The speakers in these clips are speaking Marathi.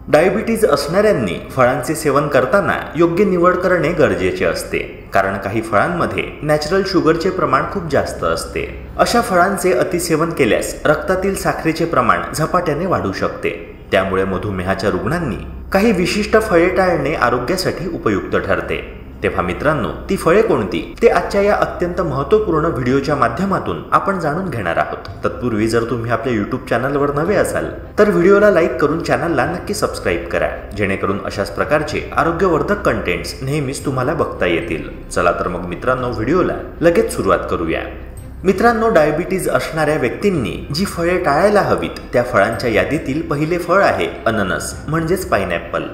डायबिटीज असणाऱ्यांनी फळांचे सेवन करताना योग्य निवड करणे गरजेचे असते, कारण काही फळांमध्ये नॅचरल शुगरचे प्रमाण खूप जास्त असते। अशा फळांचे अतिसेवन केल्यास रक्तातील साखरेचे प्रमाण झपाट्याने वाढू शकते। त्यामुळे मधुमेहाच्या रुग्णांनी काही विशिष्ट फळे टाळणे आरोग्यासाठी उपयुक्त ठरते। तेव्हा मित्रांनो, ती फळे कोणती ते आजच्या या अत्यंत महत्त्वपूर्ण व्हिडिओच्या माध्यमातून आपण जाणून घेणार आहोत। तत्पूर्वी जर तुम्ही आपल्या YouTube चॅनलवर नवे असाल तर व्हिडिओला लाईक करून चॅनलला नक्की सबस्क्राईब करा, जेणेकरून अशाच प्रकारचे आरोग्यवर्धक कंटेंट्स नेहमीच तुम्हाला बघता येतील। चला तर मग मित्रांनो, व्हिडिओला लगेच सुरुवात करूया। मित्रांनो, डायबिटीज असणाऱ्या व्यक्तींनी जी फळे टाळायला हवीत त्या फळांच्या यादीतील पहिले फळ आहे अननस म्हणजेच पाइनएप्पल।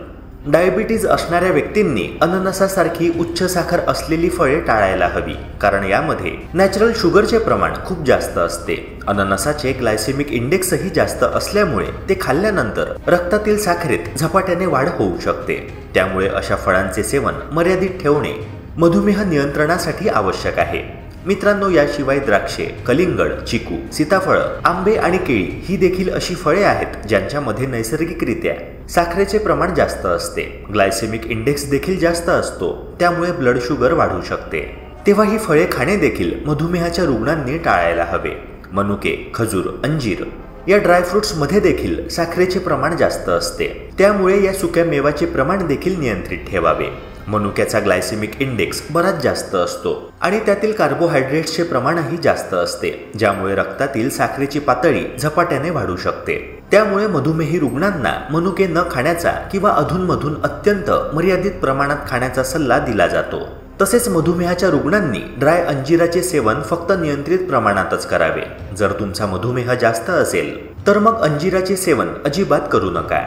डायबिटीज असणाऱ्या व्यक्तींनी अननसासारखी उच्च साखर असलेली फळे टाळायला हवी, कारण यामध्ये नॅचरल शुगरचे प्रमाण खूप जास्त असते। अननसाचे ग्लायसेमिक इंडेक्सही जास्त असल्यामुळे ते खाल्ल्यानंतर रक्तातील साखरेत झपाट्याने वाढ होऊ शकते। त्यामुळे अशा फळांचे सेवन मर्यादित ठेवणे मधुमेह नियंत्रणासाठी आवश्यक आहे। मित्रांनो, याशिवाय द्राक्षे, कलिंगड, चिकू, सीताफळ, आंबे आणि केळी ही देखील अशी फळे आहेत ज्यांच्यामध्ये नैसर्गिकरित्या साखरेचे प्रमाण जास्त असते। ग्लायसेमिक इंडेक्स देखील जास्त असतो, त्यामुळे ब्लड शुगर वाढू शकते। तेव्हा ही फळे खाणे देखील मधुमेहाच्या रुग्णांनी टाळायला हवे। मनुके, खजूर, अंजीर या ड्रायफ्रुट्स मध्ये देखील साखरेचे प्रमाण जास्त असते, त्यामुळे या सुक्या मेवाचे प्रमाण देखील नियंत्रित ठेवावे। मनुक्याचा ग्लायसेमिक इंडेक्स बराच जास्त असतो आणि त्यातील कार्बोहायड्रेट्सचे प्रमाणही जास्त असते, ज्यामुळे रक्तातील साखरेची पातळी झपाट्याने वाढू शकते। त्यामुळे मधुमेही रुग्णांना मनुके न खाण्याचा किंवा अधूनमधून अत्यंत मर्यादित प्रमाणात खाण्याचा सल्ला दिला जातो। तसेच मधुमेहाच्या रुग्णांनी ड्राय अंजिराचे सेवन फक्त नियंत्रित प्रमाणातच करावे। जर तुमचा मधुमेह जास्त असेल तर मग अंजिराचे सेवन अजिबात करू नका।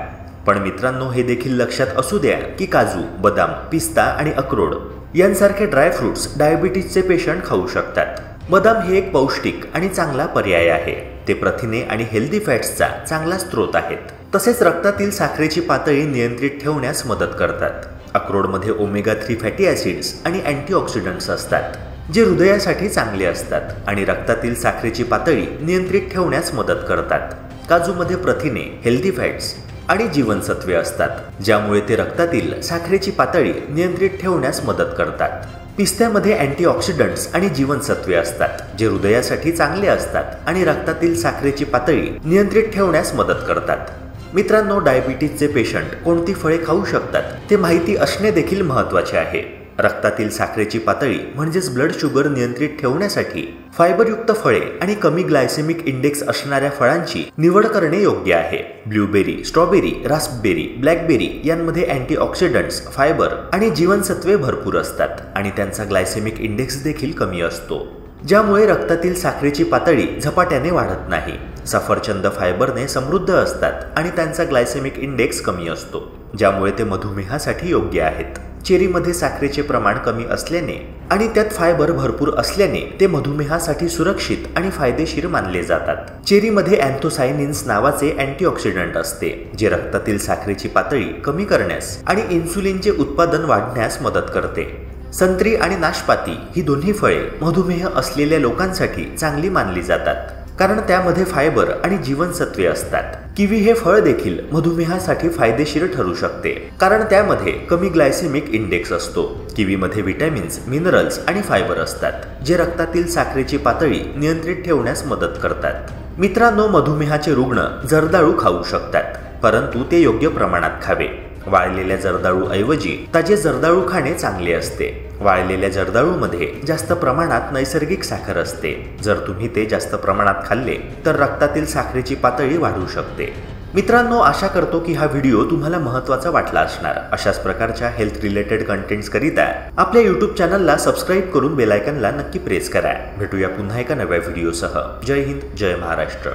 पण मित्रांनो, हे देखील लक्षात असू द्या की काजू, बदाम, पिस्ता आणि अक्रोड यांसारखे ड्रायफ्रुट्स डायबिटीजचे पेशंट खाऊ शकतात। बदाम हे एक पौष्टिक आणि चांगला पर्याय आहे। ते प्रथिने आणि हेल्दी फॅट्सचा चांगला स्रोत आहेत, तसेच रक्तातील साखरेची पातळी नियंत्रित ठेवण्यास मदत करतात। अक्रोडमध्ये ओमेगा 3 फॅटी ॲसिड्स आणि अँटीऑक्सिडंट्स असतात, जे हृदयासाठी चांगले असतात आणि रक्तातील साखरेची पातळी नियंत्रित ठेवण्यास मदत करतात। काजूमध्ये प्रथिने, हेल्दी फॅट्स आणि जीवनसत्वे असतात, ज्यामुळे ते रक्तातील साखरेची पातळी नियंत्रित ठेवण्यास मदत करतात। पिस्त्यामध्ये अँटीऑक्सिडंट्स आणि जीवनसत्वे असतात, जे हृदयासाठी चांगले असतात आणि रक्तातील साखरेची पातळी नियंत्रित ठेवण्यास मदत करतात। मित्रांनो, डायबिटीजचे पेशंट कोणती फळे खाऊ शकतात ते माहिती असणे देखील महत्त्वाचे आहे। रक्तातील साखरेची पातळी म्हणजेच ब्लड शुगर नियंत्रित ठेवण्यासाठी फायबरयुक्त फळे आणि कमी ग्लायसेमिक इंडेक्स असणाऱ्या फळांची निवड करणे योग्य आहे। ब्लूबेरी, स्ट्रॉबेरी, रास्पबेरी, ब्लॅकबेरी यांमध्ये अँटीऑक्सिडंट्स, फायबर आणि जीवनसत्वे भरपूर असतात आणि त्यांचा ग्लायसेमिक इंडेक्स देखील कमी असतो, ज्यामुळे रक्तातील साखरेची पातळी झपाट्याने वाढत नाही। सफरचंद फायबरने समृद्ध असतात आणि त्यांचा ग्लायसेमिक इंडेक्स कमी असतो, ज्यामुळे ते मधुमेहासाठी योग्य आहेत। चेरीमध्ये साखरेचे प्रमाण कमी असल्याने आणि त्यात फायबर भरपूर असल्याने ते मधुमेहासाठी सुरक्षित आणि फायदेशीर मानले जातात। चेरीमध्ये अँथोसायनिन्स नावाचे अँटीऑक्सिडंट असते, जे रक्तातील साखरेची पातळी कमी करण्यास आणि इन्सुलिनचे उत्पादन वाढण्यास मदत करते। संत्री आणि नाशपाती ही दोन्ही फळे मधुमेह असलेल्या लोकांसाठी चांगली मानली जातात, कारण त्यामध्ये फायबर आणि जीवनसत्वे असतात। किवी हे फळ देखील मधुमेहासाठी फायदेशीर ठरू शकते, कारण त्यामध्ये कमी ग्लायसेमिक इंडेक्स असतो। किवीमध्ये विटॅमिन्स, मिनरल्स आणि फायबर असतात, जे रक्तातील साखरेची पातळी नियंत्रित ठेवण्यास मदत करतात। मित्रांनो, मधुमेहाचे रुग्ण जर्दाळू खाऊ शकतात, परंतु ते योग्य प्रमाणात खावे। वाळलेल्या जर्दाळूऐवजी ताजे जर्दाळू खाणे चांगले असते। वाळलेल्या जर्दाळूमध्ये जास्त प्रमाणात नैसर्गिक साखर असते। जर तुम्ही ते जास्त प्रमाणात खाल्ले तर रक्तातील साखरेची पातळी वाढू शकते। मित्रांनो, आशा करतो की हा व्हिडिओ तुम्हाला महत्त्वाचा वाटला असणार। अशाच प्रकारच्या हेल्थ रिलेटेड कंटेंट्स करिता आपल्या YouTube चॅनलला सबस्क्राईब करून बेल आयकॉनला नक्की प्रेस करा। भेटूया पुन्हा एका नव्या व्हिडिओसह। जय हिंद, जय महाराष्ट्र।